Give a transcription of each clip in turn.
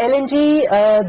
LNG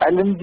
LNG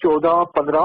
14, 15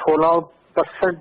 16%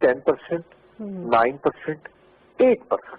10%, 9%, 8%।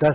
10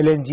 LNG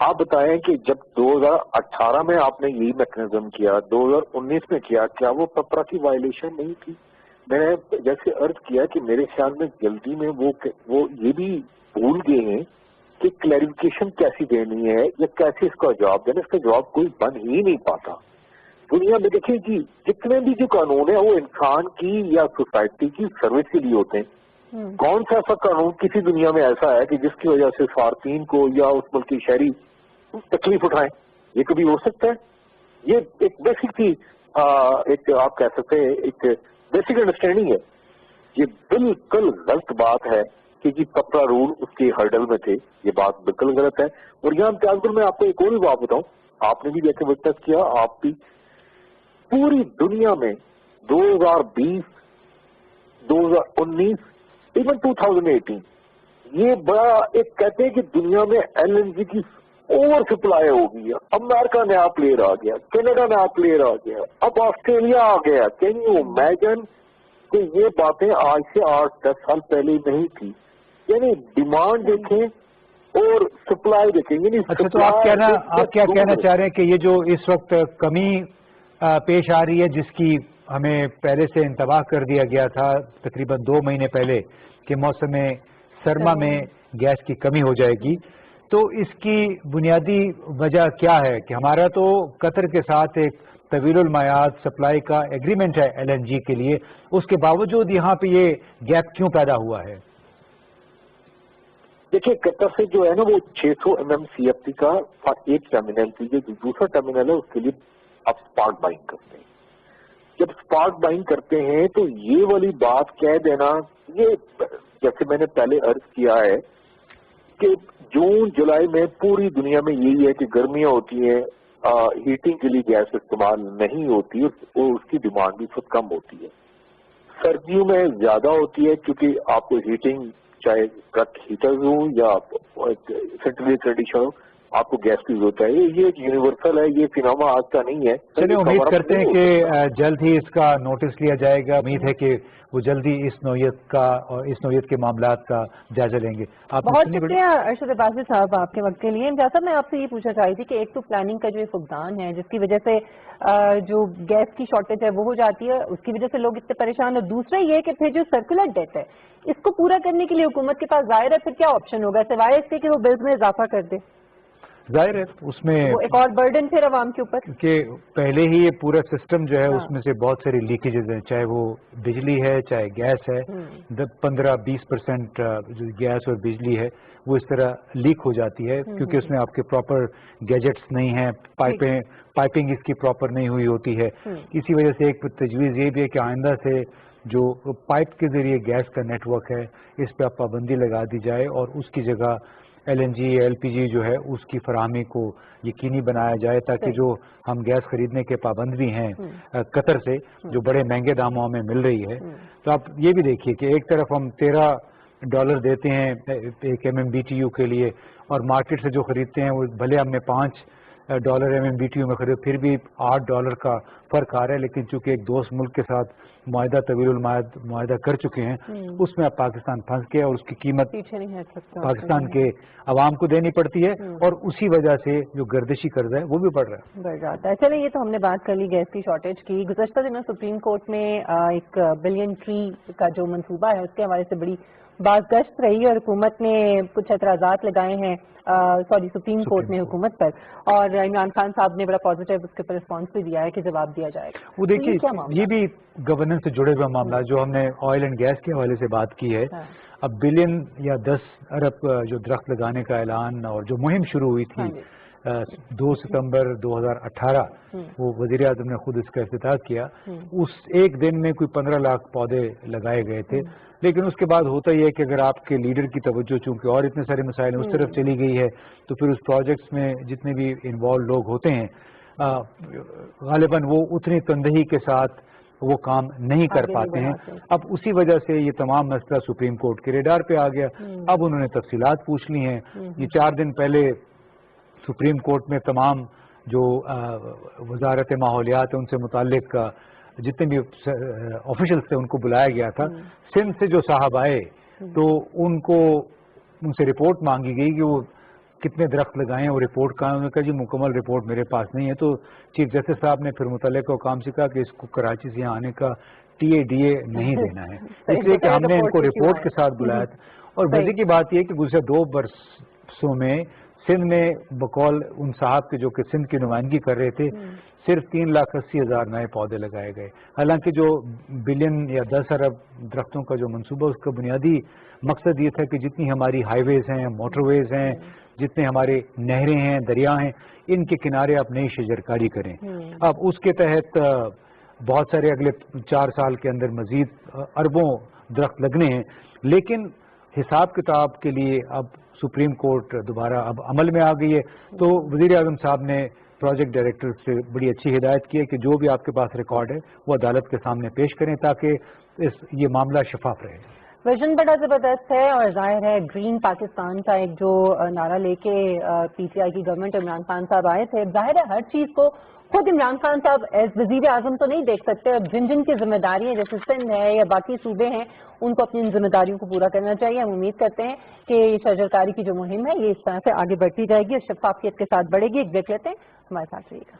آپ بتائیں کہ جب 2018 میں آپ نے یہی میکنزم کیا، 2019 میں کیا، کیا وہ پپرا کی وائلیشن نہیں تھی؟ میں نے جیسے عرض کیا کہ میرے خیال میں جلدی میں وہ یہ بھی بھول گئے ہیں کہ کلیریفیکیشن کیسی دینی ہے یا کیسے اس کا جواب دینا. اس کا جواب کوئی بن ہی نہیں پاتا. دنیا میں دیکھیں جی جتنے بھی جو قانون ہیں وہ انسان کی یا سوسائٹی کی سروس کے لیے ہوتے ہیں. کون سا ایسا قانون کسی دنیا میں ایسا ہے کہ جس کی وجہ سے صارفین کو یا اس ملک کی شہری تکلیف اٹھائیں؟ یہ کبھی ہو سکتا ہے؟ یہ ایک بیسک تھی، ایک آپ کہہ سکتے ہیں ایک بیسک انڈرسٹینڈنگ ہے. یہ بالکل غلط بات ہے کہ جی پپرا رول اس کے ہرڈل میں تھے. یہ بات بالکل غلط ہے. اور یہاں امتیاز گل میں آپ کو ایک اور بھی بات بتاؤں، آپ نے بھی جیسے وٹنس کیا، آپ بھی پوری دنیا میں 2020 2019 ایون 2018 یہ بڑا ایک کہتے ہیں کہ دنیا میں ایل این جی کی اوور سپلائی ہو گئی ہے. امریکہ نیا پلیئر آ گیا، کینیڈا نیا پلیئر آ گیا، اب آسٹریلیا آ گیا. کین یو امیجن کہ یہ باتیں آج سے 8-10 سال پہلے نہیں تھی. یعنی ڈیمانڈ دیکھیں اور سپلائی دیکھیں. یعنی اچھا تو آپ کیا کہنا چاہ رہے ہیں کہ یہ جو اس وقت کمی پیش آ رہی ہے جس کی ہمیں پہلے سے انتباہ کر دیا گیا تھا تقریباً 2 مہینے پہلے کہ موسم سرما میں گیس کی کمی ہو جائے گی، تو اس کی بنیادی وجہ کیا ہے کہ ہمارا تو قطر کے ساتھ ایک طویل المیعاد سپلائی کا ایگریمنٹ ہے ایل این جی کے لیے، اس کے باوجود یہاں پہ یہ گیپ کیوں پیدا ہوا ہے؟ دیکھیے قطر سے جو ہے نا وہ 600 MMCFT کا ایک ٹرمینل تھی، جو دوسرا ٹرمینل ہے اس کے لیے آپ اسپاٹ بائنگ کرتے ہیں. جب اسپاٹ بائنگ کرتے ہیں تو یہ والی بات کہہ دینا، یہ جیسے میں نے پہلے عرض کیا ہے کہ جون جولائی میں پوری دنیا میں یہی ہے کہ گرمیاں ہوتی ہیں، ہیٹنگ کے لیے گیس استعمال نہیں ہوتی اور اس کی ڈیمانڈ بھی بہت کم ہوتی ہے. سردیوں میں زیادہ ہوتی ہے کیونکہ آپ کو ہیٹنگ چاہے ٹرک ہیٹر ہوں یا سینٹرل کنڈیشن ہو، آپ کو گیس کی ضرورت ہے. یہ ایک یونیورسل ہے، یہ فناما آج کا نہیں ہے. چلیے امید کرتے ہیں کہ جلد ہی اس کا نوٹس لیا جائے گا. امید ہے کہ وہ جلدی اس نوعیت کے معاملات کا جائزہ لیں گے. بہت شکریہ ارشد عباسی صاحب آپ کے وقت کے لیے. امتیاز صاحب میں آپ سے یہ پوچھنا چاہ رہی تھی کہ ایک تو پلاننگ کا جو فقدان ہے جس کی وجہ سے جو گیس کی شارٹیج ہے وہ ہو جاتی ہے، اس کی وجہ سے لوگ اتنے پریشان ہیں. دوسرا یہ کہ پھر جو سرکولر ڈیٹ ہے اس کو پورا کرنے کے لیے حکومت کے پاس ظاہر ہے پھر کیا آپشن ہوگا سوائے اس کے کہ وہ بلز میں اضافہ کر دے؟ ظاہر ہے اس میں ایک اور برڈن پھر عوام کے اوپر کہ پہلے ہی یہ پورا سسٹم جو ہے اس میں سے بہت ساری لیکیجز ہیں، چاہے وہ بجلی ہے چاہے گیس ہے. 15-20% جو گیس اور بجلی ہے وہ اس طرح لیک ہو جاتی ہے کیونکہ اس میں آپ کے پراپر گیجٹس نہیں ہیں، پائپنگ اس کی پراپر نہیں ہوئی ہوتی ہے. اسی وجہ سے ایک تجویز یہ بھی ہے کہ آئندہ سے جو پائپ کے ذریعے گیس کا نیٹ ورک ہے اس پہ پابندی لگا دی جائے اور اس کی جگہ L N G L P G جو ہے اس کی فراہمی کو یقینی بنایا جائے تاکہ جو ہم گیس خریدنے کے پابند بھی ہیں قطر سے جو بڑے مہنگے داموں میں مل رہی ہے. تو آپ یہ بھی دیکھیے کہ ایک طرف ہم $13 دیتے ہیں ایک MMBTU کے لیے اور مارکیٹ سے جو خریدتے ہیں وہ بھلے ہم نے $5 MMBTU میں خرید پھر بھی $8 کا فرق آ رہا ہے. لیکن چونکہ ایک دوست ملک کے ساتھ معاہدہ طویل المعاہدہ کر چکے ہیں اس میں اب پاکستان پھنس گیا اور اس کی قیمت پاکستان کے عوام کو دینی پڑتی ہے اور اسی وجہ سے جو گردشی قرض ہے وہ بھی بڑھ جاتا ہے. چلیں یہ تو ہم نے بات کر لی گیس کی شارٹیج کی. گزشتہ دنوں سپریم کورٹ میں ایک بلین ٹری کا جو منصوبہ ہے اس کے حوالے سے بڑی باز گشت رہی اور حکومت نے کچھ اعتراضات لگائے ہیں سپریم کورٹ نے حکومت پر، اور عمران خان صاحب نے بڑا پازیٹیو اس کے پر رسپانس بھی دیا ہے کہ جواب دیا جائے گا. وہ دیکھیے یہ بھی گورننس سے جڑے ہوئے معاملات جو ہم نے آئل اینڈ گیس کے حوالے سے بات کی ہے. اب بلین یا 10 ارب جو درخت لگانے کا اعلان اور جو مہم شروع ہوئی تھی 2 ستمبر 2018 وہ وزیر اعظم نے خود اس کا افتتاح کیا. اس ایک دن میں کوئی 15 لاکھ پودے لگائے گئے تھے. لیکن اس کے بعد ہوتا یہ ہے کہ اگر آپ کے لیڈر کی توجہ چونکہ اور اتنے سارے مسائل اس طرف چلی گئی ہے تو پھر اس پروجیکٹس میں جتنے بھی انوالو لوگ ہوتے ہیں غالباً وہ اتنی تندہی کے ساتھ وہ کام نہیں کر پاتے ہیں. اب اسی وجہ سے یہ تمام مسئلہ سپریم کورٹ کے ریڈار پہ آ گیا. اب انہوں نے تفصیلات پوچھ لی ہیں. یہ 4 دن پہلے سپریم کورٹ میں تمام جو وزارت ماحولیات ان سے متعلق جتنے بھی آفیشلز تھے ان کو بلایا گیا تھا. سندھ سے جو صاحب آئے تو ان سے رپورٹ مانگی گئی کہ وہ کتنے درخت لگائے ہیں اور رپورٹ کہاں ہے؟ انہوں نے کہا جی مکمل رپورٹ میرے پاس نہیں ہے. تو چیف جسٹس صاحب نے پھر متعلقہ حکام سے کہا کہ اس کو کراچی سے یہاں آنے کا DA نہیں دینا ہے, اس لیے کہ ہم نے ان کو رپورٹ کے ساتھ بلایا تھا. اور مزے کی بات یہ کہ گزشتہ 2 برسوں میں سندھ میں بقول ان صاحب کے جو کہ سندھ کی نمائندگی کر رہے تھے صرف 3,80,000 نئے پودے لگائے گئے, حالانکہ جو بلین یا 10 ارب درختوں کا جو منصوبہ اس کا بنیادی مقصد یہ تھا کہ جتنی ہماری ہائی ویز ہیں, موٹر ویز ہیں, جتنے ہمارے نہریں ہیں, دریا ہیں, ان کے کنارے آپ نئی شجرکاری کریں. اب اس کے تحت بہت سارے اگلے 4 سال کے اندر مزید اربوں درخت لگنے ہیں, لیکن حساب کتاب کے لیے اب سپریم کورٹ دوبارہ اب عمل میں آ گئی ہے. تو وزیر اعظم صاحب نے پروجیکٹ ڈائریکٹر سے بڑی اچھی ہدایت کی ہے کہ جو بھی آپ کے پاس ریکارڈ ہے وہ عدالت کے سامنے پیش کریں تاکہ یہ معاملہ شفاف رہے. ویژن بڑا زبردست ہے اور ظاہر ہے گرین پاکستان کا ایک جو نعرہ لے کے PTI کی گورنمنٹ عمران خان صاحب آئے تھے, ظاہر ہے ہر چیز کو خود عمران خان صاحب ایز وزیر اعظم تو نہیں دیکھ سکتے, اور جن جن کی ذمہ داریاں جیسے سندھ ہے یا باقی صوبے ہیں ان کو اپنی ذمہ داریوں کو پورا کرنا چاہیے. ہم امید کرتے ہیں کہ یہ شجرکاری کی جو مہم ہے یہ اس طرح سے آگے بڑھتی جائے گی اور شفافیت کے ساتھ بڑھے گی. ایک بریک لیتے ہیں, ہمارے ساتھ رہیے گا.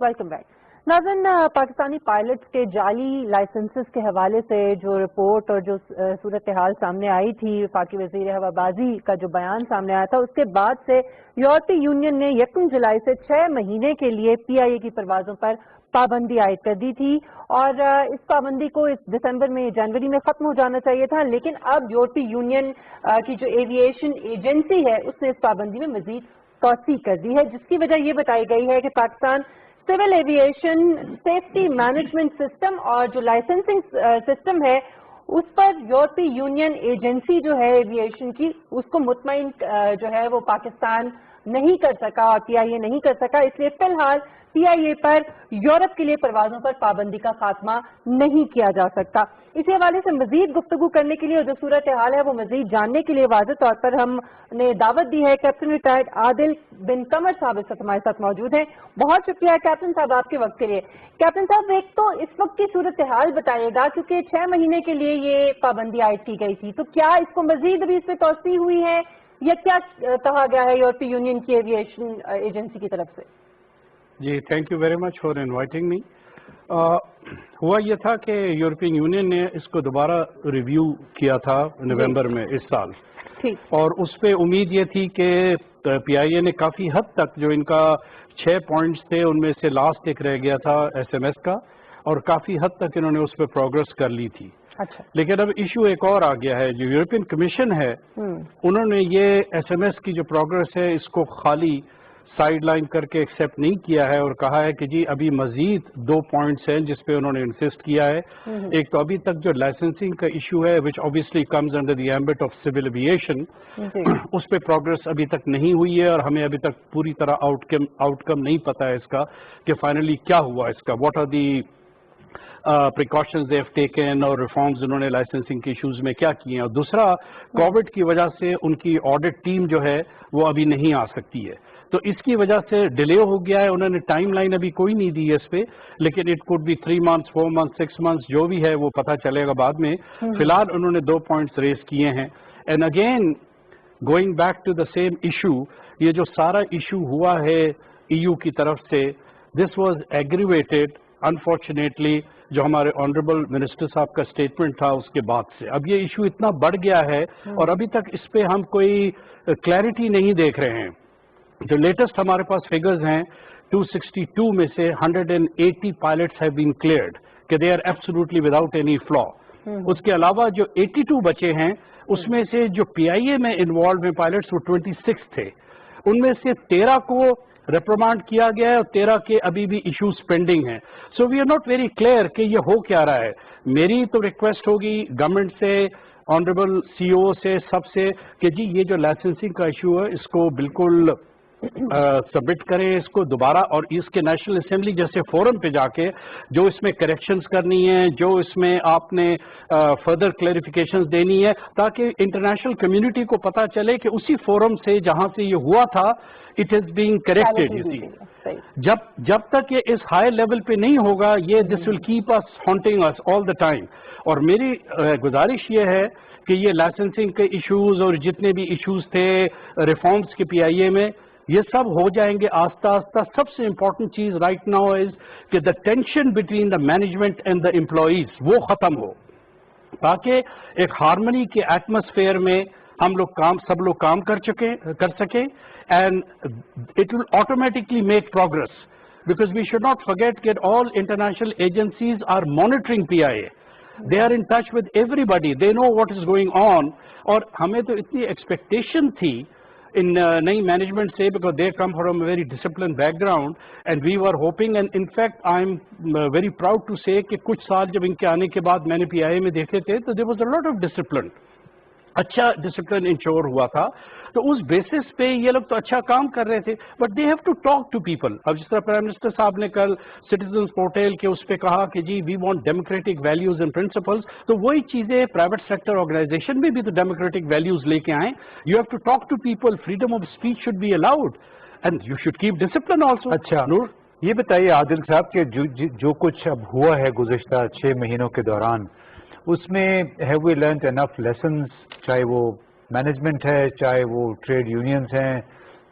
Welcome back. ناظرین, پاکستانی پائلٹس کے جعلی لائسنسز کے حوالے سے جو رپورٹ اور جو صورتحال سامنے آئی تھی, وفاقی وزیر ہوابازی کا جو بیان سامنے آیا تھا, اس کے بعد سے یورپی یونین نے 1 جولائی سے 6 مہینے کے لیے PIA کی پروازوں پر پابندی عائد کر دی تھی, اور اس پابندی کو اس دسمبر میں جنوری میں ختم ہو جانا چاہیے تھا, لیکن اب یورپی یونین کی جو ایویشن ایجنسی ہے اس نے اس پابندی میں مزید توسیع کر دی ہے, جس کی وجہ یہ بتائی گئی ہے کہ Pakistan civil aviation safety management system اور جو لائسنسنگ سسٹم ہے اس پر یورپی یونین ایجنسی جو ہے ایویشن کی اس کو مطمئن جو ہے وہ پاکستان نہیں کر سکا اور PIA نہیں کر سکا, اس لیے فی الحال PIA پر یورپ کے لیے پروازوں پر پابندی کا خاتمہ نہیں کیا جا سکتا. اسی حوالے سے مزید گفتگو کرنے کے لیے اور جو صورتحال ہے وہ مزید جاننے کے لیے واضح طور پر ہم نے دعوت دی ہے کیپٹن ریٹائرڈ عادل بن قمر صاحب اس وقت ہمارے ساتھ موجود ہیں. بہت شکریہ کیپٹن صاحب آپ کے وقت کے لیے. کیپٹن صاحب, ایک تو اس وقت کی صورتحال بتائیے گا, کیونکہ 6 مہینے کے لیے یہ پابندی عائد کی گئی تھی, تو کیا اس کو مزید ابھی اس پہ توسیع ہوئی ہے یا کیا کہا گیا ہے یورپی یونین کی ایویشن ایجنسی کی طرف سے؟ جی, thank you very much for inviting me. ہوا یہ تھا کہ یورپین یونین نے اس کو دوبارہ ریویو کیا تھا نومبر میں اس سال, اور اس پہ امید یہ تھی کہ PIA نے کافی حد تک جو ان کا 6 پوائنٹس تھے ان میں سے لاسٹ ایک رہ گیا تھا SMS کا, اور کافی حد تک انہوں نے اس پہ پروگرس کر لی تھی. لیکن اب ایشو ایک اور آ گیا ہے. جو یورپین کمیشن ہے انہوں نے یہ SMS کی جو پروگرس ہے اس کو خالی سائیڈ لائن کر کے ایکسیپٹ نہیں کیا ہے, اور کہا ہے کہ جی ابھی مزید 2 پوائنٹس ہیں جس پہ انہوں نے انسسٹ کیا ہے. ایک تو ابھی تک جو لائسنسنگ کا ایشو ہے وچ obviously comes under the ambit of civil aviation, اس پہ پروگرس ابھی تک نہیں ہوئی ہے, اور ہمیں ابھی تک پوری طرح آؤٹ کم نہیں پتا ہے اس کا کہ فائنلی کیا ہوا اس کا, what are the precautions they have taken, اور ریفارمز انہوں نے لائسنسنگ کے ایشوز میں کیا کیے ہیں. اور دوسرا, کووڈ کی وجہ سے ان کی آڈٹ ٹیم جو ہے وہ ابھی نہیں آ سکتی ہے, تو اس کی وجہ سے ڈیلے ہو گیا ہے. انہوں نے ٹائم لائن ابھی کوئی نہیں دی ہے اس پہ, لیکن it could be 3 months 4 months 6 months, جو بھی ہے وہ پتہ چلے گا بعد میں. فی الحال انہوں نے 2 پوائنٹس ریز کیے ہیں. And again going back to the same issue, یہ جو سارا ایشو ہوا ہے EU کی طرف سے, this was aggravated unfortunately جو ہمارے آنریبل منسٹر صاحب کا اسٹیٹمنٹ تھا اس کے بعد سے. اب یہ ایشو اتنا بڑھ گیا ہے اور ابھی تک اس پہ ہم کوئی کلیئرٹی نہیں دیکھ رہے ہیں. جو لیٹسٹ ہمارے پاس فگرز ہیں 262 میں سے 180 pilots have been cleared کہ they are absolutely without any flaw. اس کے علاوہ جو 82 بچے ہیں اس میں سے جو PIA میں انوالو ہیں پائلٹس وہ 26 تھے. ان میں سے 13 کو ریپریمانڈ کیا گیا ہے اور 13 کے ابھی بھی ایشوز پینڈنگ ہیں. So we are not very clear کہ یہ ہو کیا رہا ہے. میری تو ریکویسٹ ہوگی گورنمنٹ سے, آنریبل CEO سے, سب سے کہ جی یہ جو لائسنسنگ کا ایشو ہے اس کو بالکل سبمٹ کریں اس کو دوبارہ, اور اس کے نیشنل اسمبلی جیسے فورم پہ جا کے جو اس میں کریکشنز کرنی ہیں, جو اس میں آپ نے فردر کلیریفیکیشنز دینی ہے, تاکہ انٹرنیشنل کمیونٹی کو پتا چلے کہ اسی فورم سے جہاں سے یہ ہوا تھا اٹ از بینگ کریکٹڈ. جب تک یہ اس ہائی لیول پہ نہیں ہوگا یہ this will keep us haunting us all the time. اور میری گزارش یہ ہے کہ یہ لائسنسنگ کے ایشوز اور جتنے بھی ایشوز تھے ریفارمز کے PIA میں یہ سب ہو جائیں گے آہستہ آہستہ. سب سے امپورٹنٹ چیز رائٹ ناؤ از کہ the tension between the management and the employees وہ ختم ہو, تاکہ ایک ہارمنی کے ایٹماسفیئر میں ہم لوگ سب لوگ کام کر سکیں, and it will automatically make progress. Because we should not forget کہ all international agencies are monitoring PIA. They are in touch with everybody. They know what is going on. اور ہمیں تو اتنی ایکسپیکٹیشن تھی in نئی management سے, because they come from a very disciplined background and we were hoping, and in fact I'm very proud to say کہ کچھ سال جب ان کے آنے کے بعد میں نے PIA میں دیکھے تھے تو there was a lot of discipline. اچھا ڈسپلن انشور ہوا تھا, تو اس بیسس پہ یہ لوگ تو اچھا کام کر رہے تھے, but they have to talk to people. اب جس طرح پرائم منسٹر صاحب نے کل سٹیزنز پورٹل کے اس پہ کہا کہ جی we want democratic values and principles, تو وہی چیزیں پرائیویٹ سیکٹر آرگنائزیشن میں بھی تو ڈیموکریٹک ویلیوز لے کے آئیں. You have to talk to people, freedom of speech should be allowed and you should keep discipline also. اچھا نور, یہ بتائیے عادل صاحب کہ جو کچھ اب ہوا ہے گزشتہ 6 مہینوں کے دوران, اس میں have we learned enough lessons, چاہے وہ مینجمنٹ ہے, چاہے وہ ٹریڈ یونینز ہیں,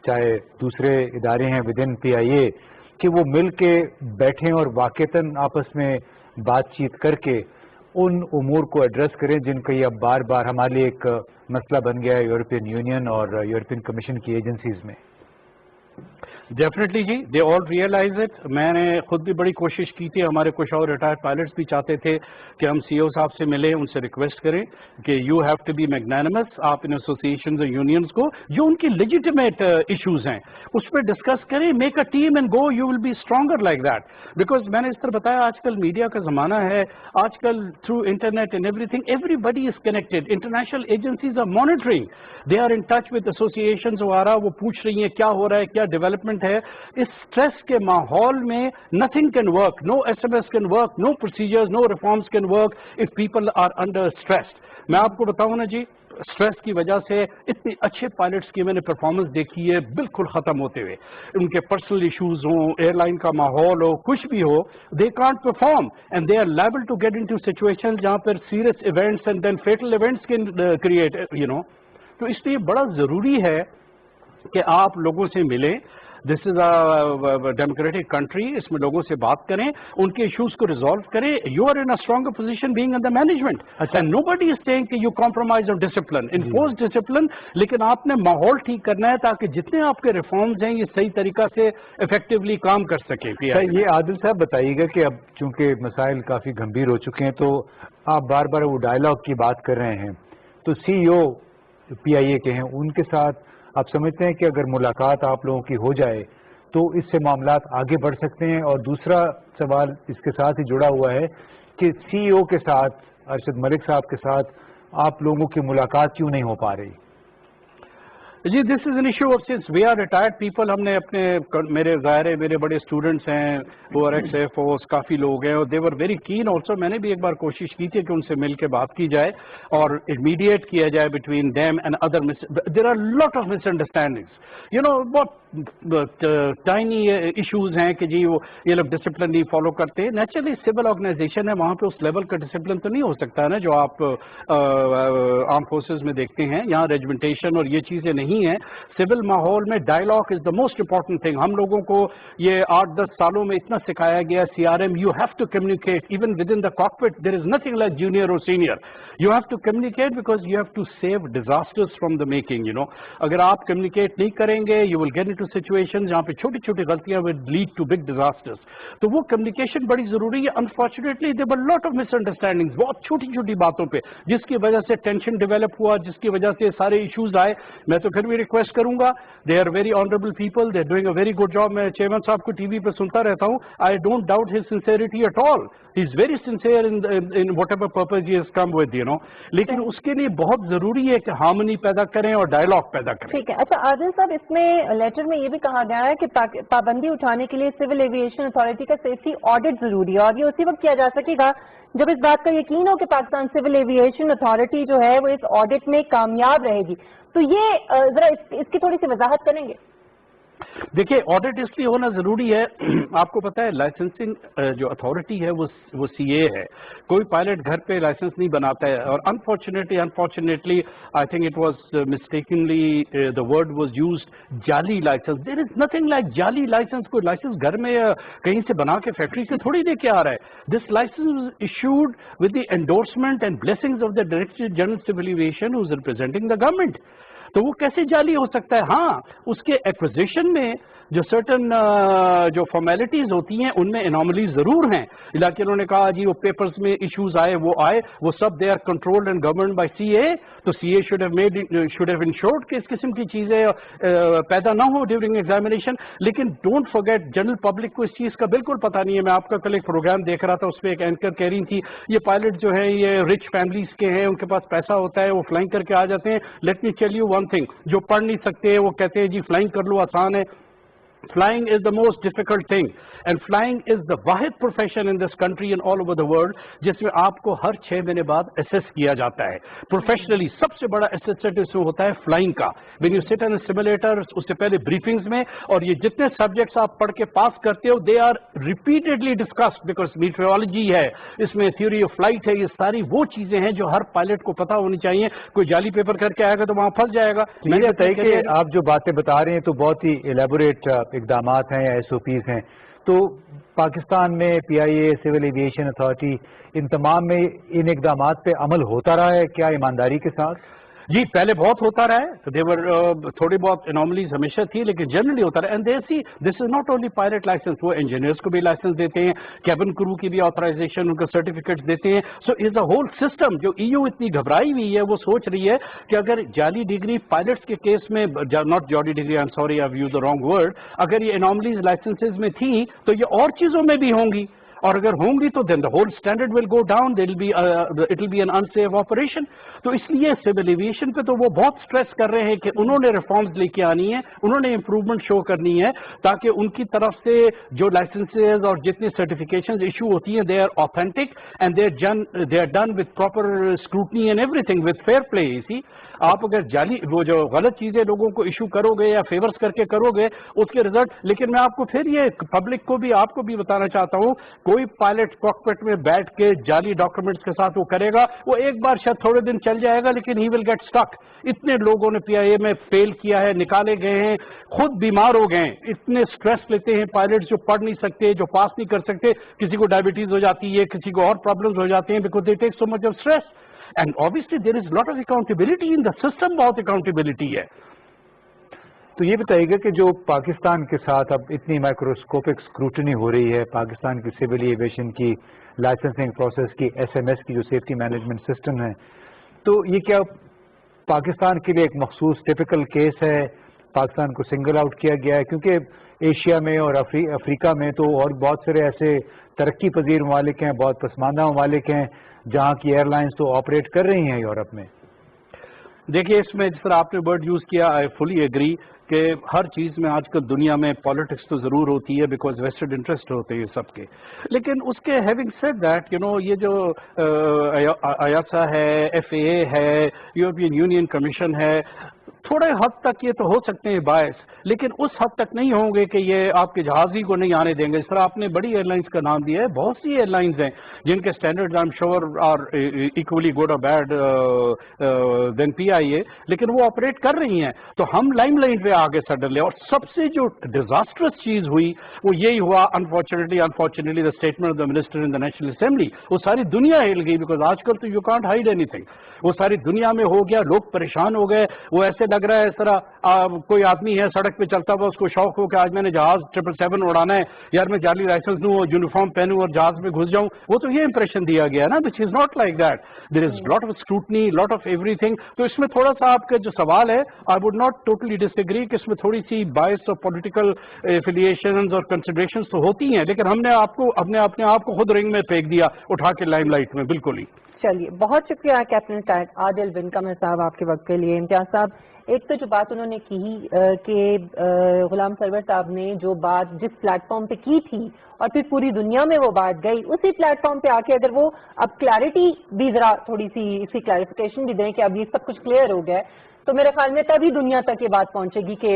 چاہے دوسرے ادارے ہیں ود ان PIA, کہ وہ مل کے بیٹھیں اور واقعتاً آپس میں بات چیت کر کے ان امور کو ایڈریس کریں جن کا یہ اب بار بار ہمارے لیے ایک مسئلہ بن گیا ہے یورپین یونین اور یورپین کمیشن کی ایجنسیز میں. ڈیفینیٹلی جی, دے آل ریئلائز اٹ. میں نے خود بھی بڑی کوشش کی تھی, ہمارے کچھ اور ریٹائرڈ پائلٹس بھی چاہتے تھے کہ ہم CEO صاحب سے ملیں, ان سے ریکویسٹ کریں کہ یو ہیو ٹو بی میگنانمس. آپ ان ایسوسیشنز اور یونینز کو جو ان کی لیجیٹمیٹ ایشوز ہیں اس پہ ڈسکس کریں, make a team and go, you will be stronger like that. Because میں نے اس طرح بتایا آج کل میڈیا کا زمانہ ہے, آج کل through internet and everything everybody is connected. International agencies are monitoring, they are in touch with associations وغیرہ, وہ پوچھ رہی ہیں کیا ہو رہا ہے, کیا ڈیولپمنٹ ہے. اس اسٹریس کے ماحول میں nothing can work, no SMS can work, no procedures, no reforms can work if people are under stress. میں آپ کو بتاؤں نا جی, اسٹریس کی وجہ سے اتنے اچھے پائلٹس کی میں نے پرفارمنس دیکھی ہے بالکل ختم ہوتے ہوئے. ان کے پرسنل ایشوز ہوں, ایئر لائن کا ماحول ہو, کچھ بھی ہو, they can't perform and they are liable to get into situation جہاں پر serious events and then fatal events can create تو اس لیے بڑا ضروری ہے کہ آپ لوگوں سے ملیں. دس از اے ڈیموکریٹک کنٹری, اس میں لوگوں سے بات کریں, ان کے ایشوز کو ریزالو کریں. You are in a stronger position being in the management, and nobody is seeing کہ you compromise on discipline, enforce discipline, لیکن آپ نے ماحول ٹھیک کرنا ہے تاکہ جتنے آپ کے ریفارمز ہیں یہ صحیح طریقہ سے افیکٹولی کام کر سکیں. یہ عادل صاحب بتائیے گا کہ اب چونکہ مسائل کافی گمبھیر ہو چکے ہیں تو آپ بار بار وہ ڈائلاگ کی بات کر رہے ہیں, تو CEO PIA کے ہیں, ان کے ساتھ آپ سمجھتے ہیں کہ اگر ملاقات آپ لوگوں کی ہو جائے تو اس سے معاملات آگے بڑھ سکتے ہیں؟ اور دوسرا سوال اس کے ساتھ ہی جڑا ہوا ہے کہ CEO کے ساتھ, ارشد ملک صاحب کے ساتھ آپ لوگوں کی ملاقات کیوں نہیں ہو پا رہی؟ جی this is an issue of since we are retired people. ہم نے اپنے میرے ظاہر میرے بڑے اسٹوڈنٹس ہیں وہ آر ایکس ایف اوز کافی لوگ ہیں اور دے ور ویری کین آلسو. میں نے بھی ایک بار کوشش کی تھی کہ ان سے مل کے بات کی جائے اور میڈیٹ کیا جائے between them and other. There are lot of misunderstandings you know بہت ٹائنی ایشوز ہیں کہ جی وہ یہ لوگ ڈسپلن نہیں فالو کرتے. نیچرلی سول آرگنائزیشن ہے وہاں پہ اس لیول کا ڈسپلن تو نہیں ہو سکتا ہے نا جو آپ آرم فورسز میں دیکھتے ہیں. یہاں ریجمنٹیشن اور یہ چیزیں نہیں ہیں. سول ماحول میں dialogue is the most important thing. ہم لوگوں کو یہ 8-10 سالوں میں اتنا سکھایا گیا CRM you have to communicate even with in the cockpit. There is nothing like junior اور senior. You have to communicate because you have to save disasters from the making. You know اگر آپ communicate نہیں کریں گے you will get into situation جہاں پہ چھوٹی چھوٹی غلطیاں will lead to big disasters. تو وہ کمیونیکیشن بڑی ضروری ہے. Unfortunately there were lot of misunderstandings بہت چھوٹی چھوٹی باتوں پہ جس کی وجہ سے ٹینشن ڈیولپ ہوا جس کی وجہ سے سارے ایشوز آئے. میں تو پھر بھی ریکویسٹ کروں گا they are very honourable people they are doing a very good job. میں چیئرمین صاحب کو ٹی وی پہ سنتا رہتا ہوں. I don't doubt his sincerity at all. He is very sincere in whatever purpose he has come with you know. لیکن اس کے لیے بہت ضروری ہے کہ ہارمنی پیدا کریں اور ڈائلاگ پیدا کریں. ٹھیک ہے. اچھا عادل صاحب اس میں لیٹر میں یہ بھی کہا گیا ہے کہ پابندی اٹھانے کے لیے سول ایویشن اتھارٹی کا سیفٹی آڈٹ ضروری ہے اور یہ اسی وقت کیا جا سکے گا جب اس بات کا یقین ہو کہ پاکستان سول ایویشن اتھارٹی جو ہے وہ اس آڈٹ میں کامیاب رہے گی. تو یہ ذرا اس کی تھوڑی سی وضاحت کریں گے؟ دیکھیے آڈٹ اس لیے ہونا ضروری ہے. آپ کو پتا ہے لائسنسنگ جو اتھارٹی ہے وہ CA ہے. کوئی پائلٹ گھر پہ لائسنس نہیں بناتا ہے اور unfortunately I think it was mistakenly the word was used جعلی licence. There is nothing like جعلی لائسنس. کوئی لائسنس گھر میں کہیں سے بنا کے فیکٹری سے تھوڑی لے کے آ رہا ہے. This licence issued with the endorsement and blessings of the director general civil aviation who is representing the government. تو وہ کیسے جعلی ہو سکتا ہے؟ ہاں اس کے ایکوزیشن میں جو سرٹن جو فارمیلٹیز ہوتی ہیں ان میں اناملیز ضرور ہیں. لیکن انہوں نے کہا جی وہ پیپرز میں ایشوز آئے وہ سب they are controlled and governed by CA. تو CA شوڈ ہیو انشورڈ کہ اس قسم کی چیزیں پیدا نہ ہو ڈیورنگ ایگزامینیشن. لیکن ڈونٹ فرگیٹ جنرل پبلک کو اس چیز کا بالکل پتہ نہیں ہے. میں آپ کا کل ایک پروگرام دیکھ رہا تھا اس پہ ایک اینکر کہہ رہی تھی یہ پائلٹ جو ہیں یہ رچ فیملیز کے ہیں ان کے پاس پیسہ ہوتا ہے وہ فلائنگ کر کے آ جاتے ہیں. Let me tell you one thing جو پڑھ نہیں سکتے وہ کہتے ہیں جی فلائنگ کر لو آسان ہے. Flying is the most difficult thing and flying is the واحد profession in this country and all over the world جس میں آپ کو ہر 6 مہینے بعد assess کیا جاتا ہے. Professionally سب سے بڑا assessment اس میں ہوتا ہے flying کا. When you sit in a simulator اس سے پہلے briefings میں اور یہ جتنے subjects آپ پڑھ کے پاس کرتے ہو they are repeatedly discussed because meteorology ہے اس میں theory of flight ہے. یہ ساری وہ چیزیں ہیں جو ہر پائلٹ کو پتا ہونی چاہیے. کوئی جعلی پیپر کر کے آئے گا تو وہاں پھنس جائے گا. میں نے بتایا کہ آپ جو باتیں بتا رہے ہیں تو بہت ہی ایلیبوریٹ اقدامات ہیں یا SOPs ہیں. تو پاکستان میں PIA سول ایویشن اتھارٹی ان تمام میں ان اقدامات پہ عمل ہوتا رہا ہے کیا ایمانداری کے ساتھ؟ جی پہلے بہت ہوتا رہا ہے. دیور تھوڑی بہت انوملیز ہمیشہ تھی لیکن جنرلی ہوتا رہا. And this is not only pilot licence. وہ انجینئرس کو بھی لائسنس دیتے ہیں کیبن کرو کی بھی آتھرائزیشن ان کو سرٹیفکیٹس دیتے ہیں. سو از اے ہول سسٹم. جو EU اتنی گھبرائی ہوئی ہے وہ سوچ رہی ہے کہ اگر جعلی ڈگری پائلٹس کے کیس میں ناٹ جعلی degree I am sorry I use the wrong word اگر یہ انوملیز لائسنسز میں تھی تو یہ اور چیزوں میں بھی ہوں گی اور اگر ہوں گی تو then the whole standard will go down. It will be an unsafe operation. تو اس لیے سول ایویشن پہ تو وہ بہت اسٹریس کر رہے ہیں کہ انہوں نے ریفارمز لے کے آنی ہے انہوں نے امپروومنٹ شو کرنی ہے تاکہ ان کی طرف سے جو لائسنسز اور جتنی سرٹیفکیشنز ایشو ہوتی ہیں they are authentic and they are done with proper scrutiny and everything with fair play. آپ اگر جعلی وہ جو غلط چیزیں لوگوں کو ایشو کرو گے یا فیورز کر کے کرو گے اس کے رزلٹ. لیکن میں آپ کو پھر یہ پبلک کو بھی آپ کو بھی بتانا چاہتا ہوں کوئی پائلٹ کاکپٹ میں بیٹھ کے جعلی ڈاکومنٹس کے ساتھ وہ کرے گا وہ ایک بار شاید تھوڑے دن چل جائے گا لیکن ہی ول گیٹ اسٹک. اتنے لوگوں نے PIA میں فیل کیا ہے نکالے گئے ہیں خود بیمار ہو گئے ہیں. اتنے اسٹریس لیتے ہیں پائلٹس جو پڑھ نہیں سکتے جو پاس نہیں کر سکتے. کسی کو ڈائبٹیز ہو جاتی ہے کسی کو اور پرابلمز ہو جاتے ہیں because they take so much of stress. And obviously there is a lot of accountability in the system. بہت accountability ہے. تو یہ بتائیے گا کہ جو پاکستان کے ساتھ اب اتنی مائکروسکوپک اسکروٹنی ہو رہی ہے پاکستان کی سول ایویشن کی لائسنسنگ پروسیس کی SMS کی جو سیفٹی مینجمنٹ سسٹم ہے تو یہ کیا پاکستان کے لیے ایک مخصوص ٹپیکل کیس ہے؟ پاکستان کو سنگل آؤٹ کیا گیا ہے کیونکہ ایشیا میں اور افریقہ میں تو اور بہت سارے ایسے ترقی پذیر ممالک ہیں بہت پسماندہ ممالک ہیں جہاں کی ایئر لائنز تو آپریٹ کر رہی ہیں یورپ میں. دیکھیے اس میں جس طرح آپ نے ورڈ یوز کیا آئی فلی ایگری کہ ہر چیز میں آج کل دنیا میں پالیٹکس تو ضرور ہوتی ہے بیکاز ویسٹڈ انٹرسٹ ہوتے ہیں سب کے، لیکن اس کے ہیونگ سیڈ دیٹ یہ جو ایاسا ہے، ایف اے اے ہے، یورپین یونین کمیشن ہے، تھوڑے حد تک یہ تو ہو سکتے ہیں باعث، لیکن اس حد تک نہیں ہوں گے کہ یہ آپ کے جہازی کو نہیں آنے دیں گے. اس طرح آپ نے بڑی ایئر لائنس کا نام دیا ہے، بہت سی ایئر لائنس ہیں جن کے standard I am sure are equally good اور bad then P I A, لیکن وہ آپریٹ کر رہی ہیں. تو ہم لائم لائٹ پہ آگے سڈن لے. اور سب سے جو ڈیزاسٹرس چیز ہوئی وہ یہی ہوا unfortunately the statement of the minister in the national assembly. وہ ساری دنیا ہل گئی بیکاز آج کل تو you can't hide anything. وہ ساری دنیا میں ہو گیا، لوگ پریشان ہو گئے. وہ ایسے لگ رہا ہے اس طرح کوئی آدمی ہے سڑک پہ چلتا ہوا، اس کو شوق ہو کہ آج میں نے جہاز 777 اڑانا ہے، یار میں جعلی لائسنس دوں اور یونیفارم پہنوں اور جہاز میں گھس جاؤں. وہ تو یہ امپریشن دیا گیا نا، which is not like that. There is lot of scrutiny, lot of everything. تو اس میں تھوڑا سا آپ کا جو سوال ہے I would not totally disagree کہ اس میں تھوڑی سی باعث اور پولیٹیکل ایفیلیشنز اور کنسیڈریشنز تو ہوتی ہیں، لیکن ہم نے آپ کو اپنے آپ کو خود رنگ میں پھینک دیا اٹھا کے لائم لائٹ میں. بالکل ہی. چلیے بہت شکریہ کیپٹن عادل بن قمر صاحب آپ کے وقت کے لیے. امتیاز صاحب، ایک تو جو بات انہوں نے کی کہ غلام سرور صاحب نے جو بات جس پلیٹ فارم پہ کی تھی اور پھر پوری دنیا میں وہ بات گئی، اسی پلیٹ فارم پہ آ کے اگر وہ اب کلیئرٹی بھی ذرا تھوڑی سی اس کی کلیریفیکیشن بھی دیں کہ اب یہ سب کچھ کلیئر ہو گیا ہے، تو میرے خیال میں تبھی دنیا تک یہ بات پہنچے گی کہ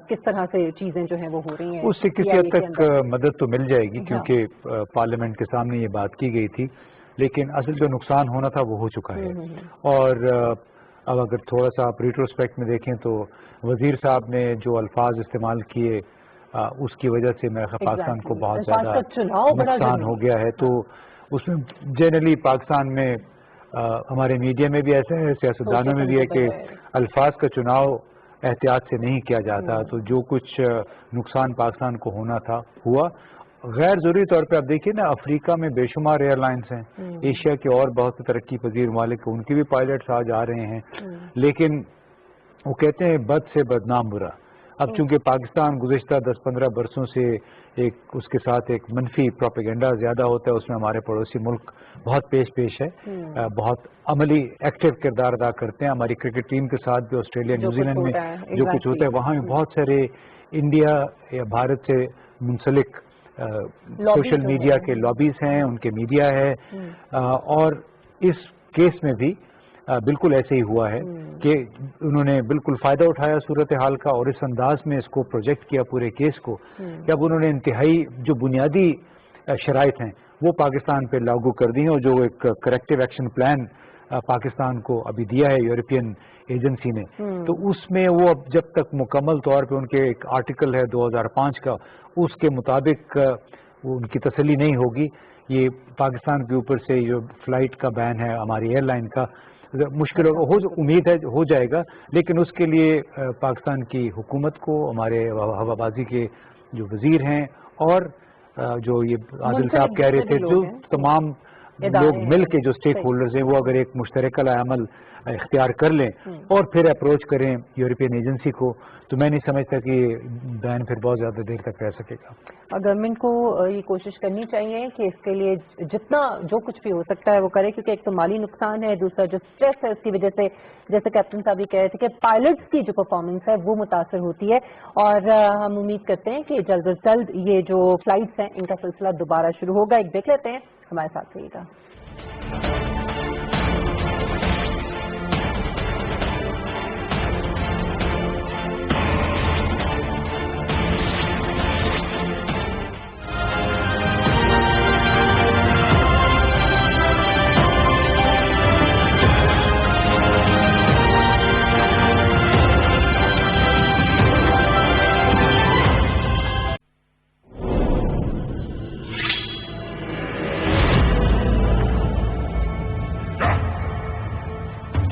کس طرح سے چیزیں جو ہیں وہ ہو رہی ہیں. اس سے کسی حد تک مدد تو مل جائے گی کیونکہ پارلیمنٹ کے سامنے یہ بات کی گئی تھی، لیکن اصل جو نقصان ہونا تھا وہ ہو چکا ہے. اور اب اگر تھوڑا سا آپ ریٹروسپیکٹ میں دیکھیں تو وزیر صاحب نے جو الفاظ استعمال کیے اس کی وجہ سے میرا خیال پاکستان کو بہت زیادہ نقصان ہو گیا ہے. تو اس میں جنرلی پاکستان میں ہمارے میڈیا میں بھی ایسا ہے، سیاستدانوں میں بھی ہے کہ الفاظ کا چناؤ احتیاط سے نہیں کیا جاتا. تو جو کچھ نقصان پاکستان کو ہونا تھا ہوا. غیر ضروری طور پہ آپ دیکھیے نا، افریقہ میں بے شمار ایئر لائنس ہیں، ایشیا کے اور بہت سے ترقی پذیر ممالک ان کے بھی پائلٹس آج آ رہے ہیں، لیکن وہ کہتے ہیں بد سے بدنام برا. اب چونکہ پاکستان گزشتہ 10-15 برسوں سے اس کے ساتھ ایک منفی پروپیگنڈا زیادہ ہوتا ہے، اس میں ہمارے پڑوسی ملک بہت پیش ہے، بہت عملی ایکٹیو کردار ادا کرتے ہیں. ہماری کرکٹ ٹیم کے ساتھ بھی آسٹریلیا نیوزی لینڈ میں جو کچھ ہوتا ہے وہاں میں بہت سارے انڈیا یا بھارت سے منسلک سوشل میڈیا کے لابیز ہیں، ان کے میڈیا ہے. اور اس کیس میں بھی بالکل ایسے ہی ہوا ہے کہ انہوں نے بالکل فائدہ اٹھایا صورتحال کا اور اس انداز میں اس کو پروجیکٹ کیا پورے کیس کو کہ اب انہوں نے انتہائی جو بنیادی شرائط ہیں وہ پاکستان پہ لاگو کر دی ہیں. اور جو ایک کریکٹیو ایکشن پلان پاکستان کو ابھی دیا ہے یورپین ایجنسی نے، تو اس میں وہ اب جب تک مکمل طور پہ ان کے ایک آرٹیکل ہے 2005 کا، اس کے مطابق ان کی تسلی نہیں ہوگی. یہ پاکستان کے اوپر سے جو فلائٹ کا بین ہے ہماری ایئر لائن کا، مشکل امید ہے ہو جائے گا. لیکن اس کے لیے پاکستان کی حکومت کو، ہمارے ہوا بازی کے جو وزیر ہیں اور جو یہ عادل صاحب کہہ رہے تھے، جو تمام لوگ مل کے جو اسٹیک ہولڈرز ہیں وہ اگر ایک مشترکہ عمل اختیار کر لیں اور پھر اپروچ کریں یورپین ایجنسی کو، تو میں نہیں سمجھتا کہ یہ بین پھر بہت زیادہ دیر تک رہ سکے گا. گورنمنٹ کو یہ کوشش کرنی چاہیے کہ اس کے لیے جتنا جو کچھ بھی ہو سکتا ہے وہ کرے، کیونکہ ایک تو مالی نقصان ہے، دوسرا جو اسٹریس ہے اس کی وجہ سے جیسے کیپٹن صاحب یہ کہہ رہے تھے کہ پائلٹس کی جو پرفارمنس ہے وہ متاثر ہوتی ہے. اور ہم امید کرتے ہیں کہ جلد از جلد یہ جو فلائٹس ہیں ان کا سلسلہ دوبارہ شروع ہوگا. ایک دیکھ لیتے ہیں، ہمارے ساتھ رہیے گا.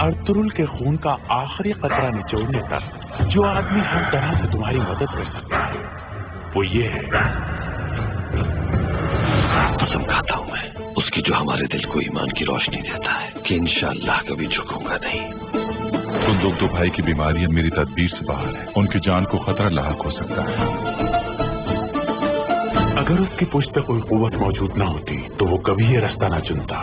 ارطغرل کے خون کا آخری قطرہ نچوڑنے تک جو آدمی ہر طرح سے تمہاری مدد کر سکتا ہے وہ یہ ہے. قسم کھاتا ہوں میں اس کی جو ہمارے دل کو ایمان کی روشنی دیتا ہے کہ انشاءاللہ کبھی جھکوں گا نہیں. بندوق دو بھائی کی بیماریاں میری تدبیر سے باہر ہے، ان کی جان کو خطرہ لاحق ہو سکتا ہے. اگر اس کی پشت پہ کوئی قوت موجود نہ ہوتی تو وہ کبھی یہ راستہ نہ چنتا.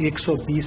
$120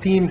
3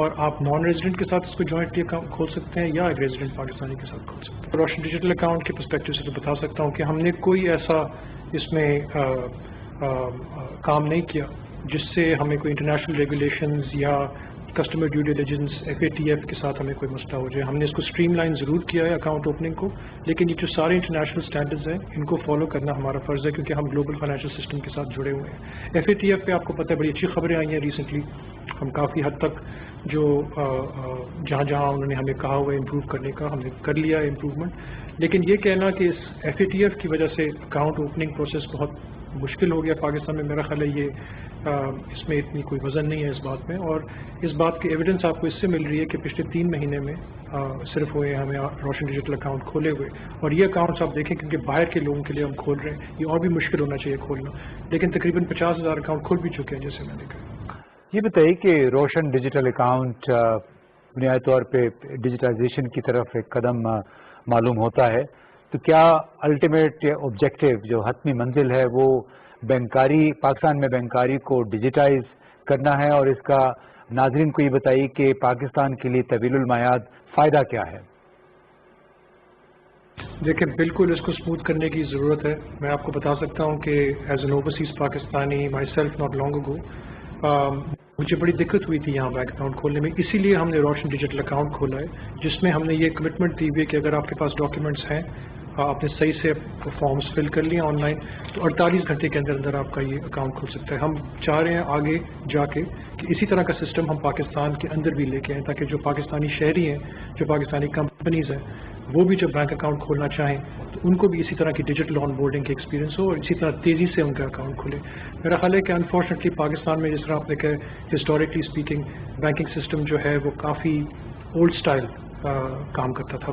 اور آپ نان ریزیڈنٹ کے ساتھ اس کو جوائنٹلی اکاؤنٹ کھول سکتے ہیں یا ایک ریزیڈنٹ پاکستانی کے ساتھ کھول سکتے ہیں. روشن ڈیجیٹل اکاؤنٹ کے پرسپیکٹو سے تو بتا سکتا ہوں کہ ہم نے کوئی ایسا اس میں کام نہیں کیا جس سے ہمیں کوئی انٹرنیشنل ریگولیشنز یا کسٹمر ڈیو ڈیلیجنس FATF کے ساتھ ہمیں کوئی مسئلہ ہو جائے. ہم نے اس کو اسٹریم لائن ضرور کیا ہے اکاؤنٹ اوپننگ کو، لیکن یہ جو سارے انٹرنیشنل اسٹینڈرڈز ہیں ان کو فالو کرنا ہمارا فرض ہے کیونکہ ہم گلوبل فائنینشیل سسٹم کے ساتھ جڑے ہوئے ہیں. FATF پہ آپ کو پتہ ہے بڑی اچھی خبریں آئی ہیں ریسنٹلی. ہم کافی حد تک جو جہاں جہاں انہوں نے ہمیں کہا ہوا ہے امپروو کرنے کا ہم نے کر لیا ہے امپروومنٹ. لیکن یہ کہنا کہ اس FATF کی وجہ سے اکاؤنٹ اوپننگ پروسیس بہت مشکل ہو گیا پاکستان میں، میرا خیال ہے یہ اس میں اتنی کوئی وزن نہیں ہے اس بات میں. اور اس بات کی ایویڈنس آپ کو اس سے مل رہی ہے کہ پچھلے 3 مہینے میں صرف ہوئے ہمیں روشن ڈیجیٹل اکاؤنٹ کھولے ہوئے. اور یہ اکاؤنٹس آپ دیکھیں کیونکہ باہر کے لوگوں کے لیے ہم کھول رہے ہیں، یہ اور بھی مشکل ہونا چاہیے کھولنا، لیکن تقریباً 50,000 اکاؤنٹ کھل بھی چکے ہیں جیسے میں نے کہا. یہ بتائیے کہ روشن ڈیجیٹل اکاؤنٹ بنیادی طور پہ ڈیجیٹائزیشن کی طرف ایک قدم معلوم ہوتا ہے، تو کیا الٹیمیٹ آبجیکٹو جو حتمی منزل ہے وہ بینکاری، پاکستان میں بینکاری کو ڈیجیٹائز کرنا ہے، اور اس کا ناظرین کو یہ بتائیے کہ پاکستان کے لیے طویل المیعاد فائدہ کیا ہے؟ دیکھیں بالکل اس کو اسموتھ کرنے کی ضرورت ہے. میں آپ کو بتا سکتا ہوں کہ as an overseas Pakistani my self not long اگو مجھے بڑی دقت ہوئی تھی یہاں بینک اکاؤنٹ کھولنے میں. اسی لیے ہم نے روشن ڈیجیٹل اکاؤنٹ کھولا ہے جس میں ہم نے یہ کمٹمنٹ دی ہوئی ہے کہ اگر آپ کے پاس ڈاکیومنٹس ہیں، آپ نے صحیح سے فارمز فل کر لیے آن لائن، تو 48 گھنٹے کے اندر آپ کا یہ اکاؤنٹ کھل سکتا ہے. ہم چاہ رہے ہیں آگے جا کے کہ اسی طرح کا سسٹم ہم پاکستان کے اندر بھی لے کے آئیں تاکہ جو پاکستانی شہری ہیں، جو پاکستانی کمپنیز ہیں، وہ بھی جب بینک اکاؤنٹ کھولنا چاہیں تو ان کو بھی اسی طرح کی ڈیجیٹل آن بورڈنگ کی ایکسپیرینس ہو اور اسی طرح تیزی سے ان کا اکاؤنٹ کھلے. میرا خیال ہے کہ انفارچونیٹلی پاکستان میں جس طرح آپ نے کہا ہسٹوریکلی اسپیکنگ بینکنگ سسٹم جو ہے وہ کافی اولڈ اسٹائل کام کرتا تھا،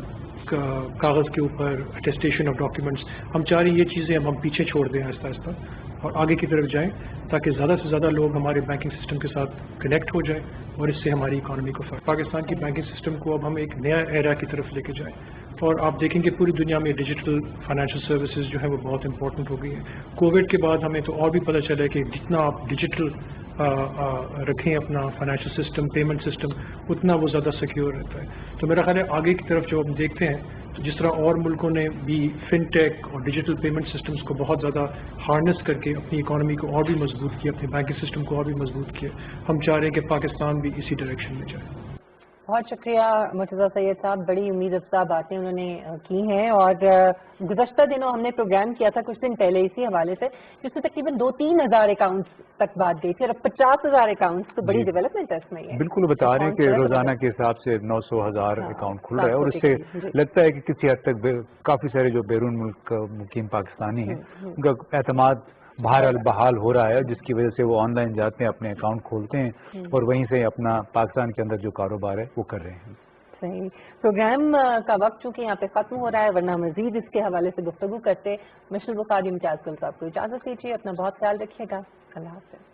کاغذ کے اوپر اٹیسٹیشن آف ڈاکیومنٹس. ہم چاہ رہے ہیں یہ چیزیں ہم پیچھے چھوڑ دیں آہستہ آہستہ اور آگے کی طرف جائیں تاکہ زیادہ سے زیادہ لوگ ہمارے بینکنگ سسٹم کے ساتھ کنیکٹ ہو جائیں اور اس سے ہماری اکانومی کو فرق. پاکستان کی بینکنگ سسٹم کو اب ہم ایک نیا ایرا کی طرف لے کے جائیں اور آپ دیکھیں کہ پوری دنیا میں ڈیجیٹل فائنینشیل سروسز جو ہیں وہ بہت امپورٹنٹ ہو گئی ہیں. کووڈ کے بعد ہمیں تو اور بھی پتہ چلا کہ جتنا آپ ڈیجیٹل رکھیں اپنا فائنینشیل سسٹم، پیمنٹ سسٹم، اتنا وہ زیادہ سیکیور رہتا ہے. تو میرا خیال ہے آگے کی طرف جو ہم دیکھتے ہیں تو جس طرح اور ملکوں نے بھی فن ٹیک اور ڈیجیٹل پیمنٹ سسٹمز کو بہت زیادہ ہارنس کر کے اپنی اکانومی کو اور بھی مضبوط کیا، اپنے بینکنگ سسٹم کو اور بھی مضبوط کیا، ہم چاہ رہے ہیں کہ پاکستان بھی اسی ڈائریکشن میں جائے. بہت شکریہ مرتضیٰ سید صاحب، بڑی امید افزا باتیں انہوں نے کی ہیں. اور گزشتہ دنوں ہم نے پروگرام کیا تھا کچھ دن پہلے اسی حوالے سے جس میں تقریباً 2-3 ہزار اکاؤنٹس تک بات گئی تھی، اور اب 50,000 اکاؤنٹس تو بڑی ڈیولپمنٹ ہے اس میں. بالکل بتا رہے ہیں کہ روزانہ کے حساب سے 900,000 اکاؤنٹ کھل رہا ہے، اور اس سے لگتا ہے کہ کسی حد تک کافی سارے جو بیرون ملک مقیم پاکستانی ہیں ان کا اعتماد بحال ہو رہا ہے، جس کی وجہ سے وہ آن لائن جاتے ہیں، اپنے اکاؤنٹ کھولتے ہیں اور وہیں سے اپنا پاکستان کے اندر جو کاروبار ہے وہ کر رہے ہیں. صحیح. پروگرام کا وقت چونکہ یہاں پہ ختم ہو رہا ہے، ورنہ مزید اس کے حوالے سے گفتگو کرتے. مشرف بخاری امتیاز گل صاحب کو اجازت دیجیے، اپنا بہت خیال رکھیے گا. اللہ حافظ.